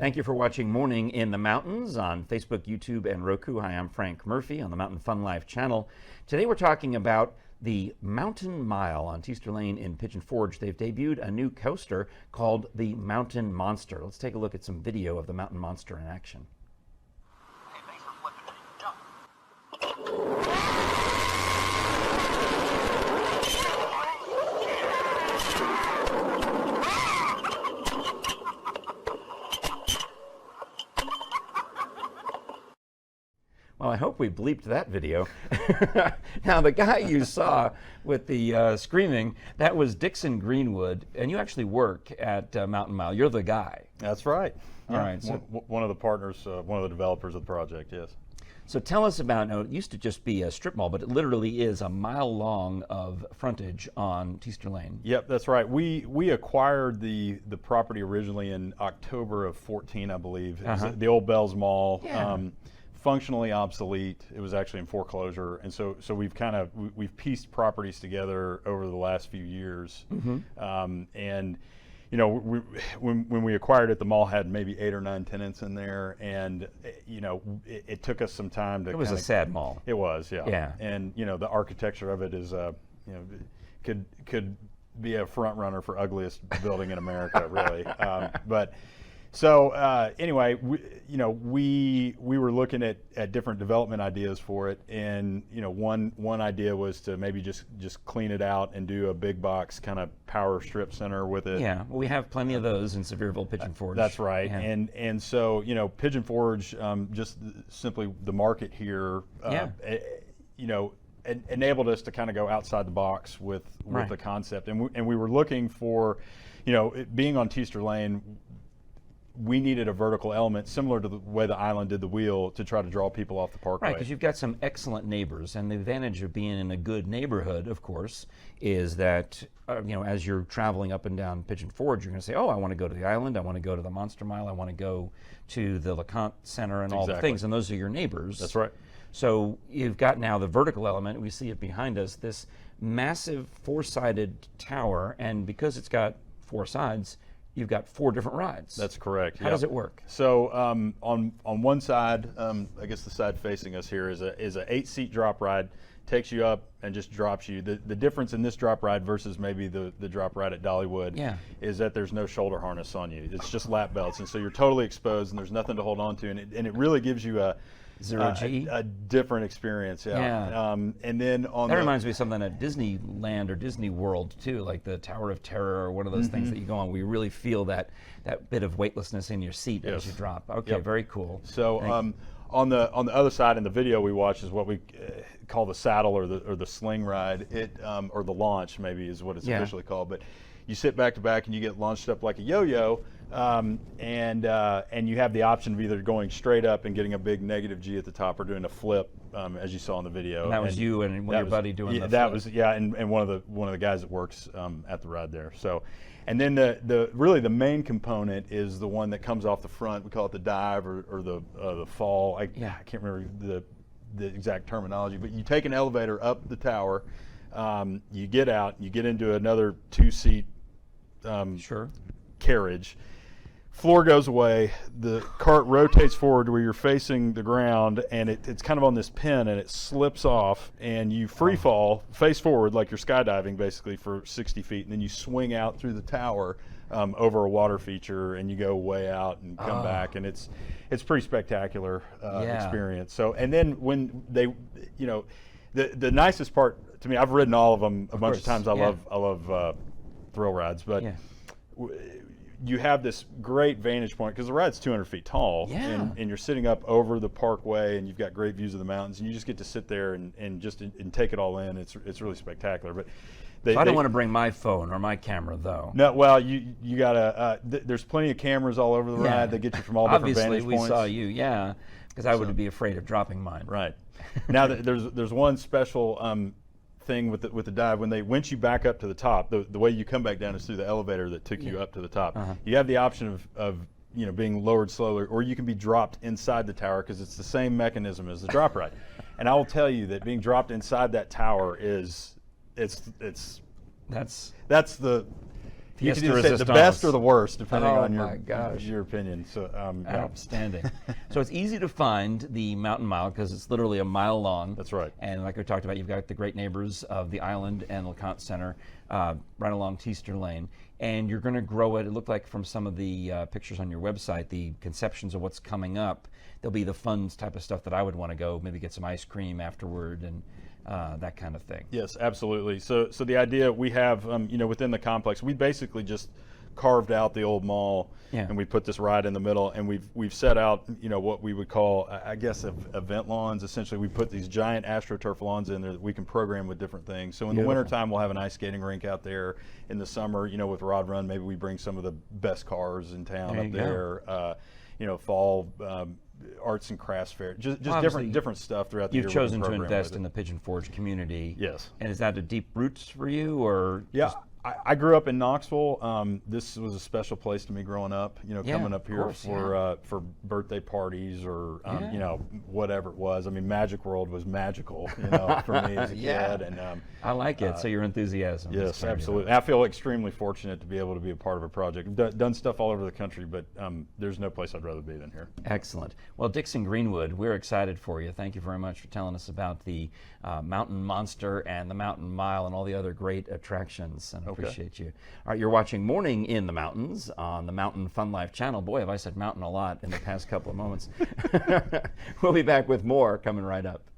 Thank you for watching Morning in the Mountains on Facebook, YouTube, and Roku. Hi, I'm Frank Murphy on the Mountain Fun Life channel. Today we're talking about the Mountain Mile on Teaster Lane in Pigeon Forge. They've debuted a new coaster called the Mountain Monster. Let's take a look at some video of the Mountain Monster in action. Hey, thanks for flipping me. Jump. Well, I hope we bleeped that video. Now, the guy you saw with the screaming, that was Dixon Greenwood, and you actually work at Mountain Mile. You're the guy. That's right. All right. So, one of the partners, one of the developers of the project, yes. So tell us about, now, it used to just be a strip mall, but it literally is a mile long of frontage on Teaster Lane. Yep, that's right. We acquired the property originally in October of 14, I believe. It was the old Bells Mall. Yeah. Functionally obsolete. It was actually in foreclosure, and so we've pieced properties together over the last few years. And you know, when we acquired it, the mall had maybe 8 or 9 tenants in there, and you know, it took us some time to. It was a sad mall. It was, yeah. Yeah. And you know, the architecture of it is, you know, could be a front runner for ugliest building in America, really. But. So anyway, we were looking at different development ideas for it, and you know, one idea was to maybe just clean it out and do a big box kind of power strip center with it. Yeah, well, we have plenty of those in Sevierville, Pigeon Forge. That's right. Yeah. And so, you know, Pigeon Forge, just simply the market here, you know, enabled us to kind of go outside the box with the concept, and we were looking for, you know, it being on Teaster Lane. We needed a vertical element similar to the way the island did the wheel to try to draw people off the parkway. Right, because you've got some excellent neighbors, and the advantage of being in a good neighborhood, of course, is that you know, as you're traveling up and down Pigeon Forge, you're going to say, "Oh, I want to go to the island. I want to go to the Monster Mile. I want to go to the LeConte Center, and all the things." And those are your neighbors. That's right. So you've got now the vertical element. We see it behind us. This massive 4-sided tower, and because it's got 4 sides. You've got 4 different rides. That's correct. How does it work? So on one side, I guess the side facing us here is a 8-seat drop ride. Takes you up and just drops you. The difference in this drop ride versus maybe the drop ride at Dollywood is that there's no shoulder harness on you. It's just lap belts, and so you're totally exposed, and there's nothing to hold on to, and it really gives you a different experience, and then on that reminds me of something at Disneyland or Disney World too, like the Tower of Terror or one of those things that you go on. We really feel that bit of weightlessness in your seat as you drop. Okay, very cool. So on the other side in the video we watch is what we call the saddle or the sling ride. Or the launch maybe is what it's officially called. But you sit back to back and you get launched up like a yo-yo. And you have the option of either going straight up and getting a big negative G at the top, or doing a flip, as you saw in the video. And that was you and your buddy doing the flip. That was and one of the guys that works at the ride there. So, and then the main component is the one that comes off the front. We call it the dive or the fall. I can't remember the exact terminology, but you take an elevator up the tower, you get out, you get into another 2-seat carriage. Floor goes away, the cart rotates forward to where you're facing the ground, and it's kind of on this pin, and it slips off, and you free fall face forward like you're skydiving basically for 60 feet, and then you swing out through the tower over a water feature, and you go way out and come back, and it's pretty spectacular experience. So, and then when they, you know, the nicest part to me, I've ridden all of them a bunch of times. I love thrill rides, but you have this great vantage point because the ride's 200 feet tall, and you're sitting up over the parkway, and you've got great views of the mountains, and you just get to sit there and just take it all in. It's really spectacular. But I don't want to bring my phone or my camera though. No, well, you gotta. There's plenty of cameras all over the ride that get you from all different vantage points. Obviously, we saw you, because I would be afraid of dropping mine. Right. Now there's one special thing with the dive. When they winch you back up to the top, the way you come back down is through the elevator that took you up to the top. You have the option of you know, being lowered slowly, or you can be dropped inside the tower because it's the same mechanism as the drop ride. And I will tell you that being dropped inside that tower is that's the You Pièce can de either say the resistance. best or the worst, depending Oh on my gosh. your opinion. So, yeah. Outstanding. So it's easy to find the Mountain Mile because it's literally a mile long. That's right. And like we talked about, you've got the great neighbors of the Island and LeConte Center right along Teaster Lane. And you're going to grow it. It looked like from some of the pictures on your website, the conceptions of what's coming up. There'll be the fun type of stuff that I would want to go, maybe get some ice cream afterward and that kind of thing. Yes, absolutely. So the idea we have, within the complex, we basically just carved out the old mall, and we put this ride in the middle, and we've set out, what we would call, I guess, event lawns. Essentially, we put these giant AstroTurf lawns in there that we can program with different things. So in the wintertime, we'll have an ice skating rink out there. In the summer, with Rod Run, maybe we bring some of the best cars in town up there. Fall. Arts and crafts fair, just different stuff throughout the year. You've chosen to invest in the Pigeon Forge community. Yes. And is that a deep roots for you, or? Yeah, I grew up in Knoxville. This was a special place to me growing up. Coming up here for birthday parties or whatever it was. I mean, Magic World was magical, for me as a kid. And I like it. So your enthusiasm. Yes, absolutely. I feel extremely fortunate to be able to be a part of a project. Done stuff all over the country, but there's no place I'd rather be than here. Excellent. Well, Dixon Greenwood, we're excited for you. Thank you very much for telling us about the Mountain Monster and the Mountain Mile and all the other great attractions. And appreciate you. All right, you're watching Morning in the Mountains on the Mountain Fun Life channel. Boy, have I said mountain a lot in the past couple of moments. We'll be back with more coming right up.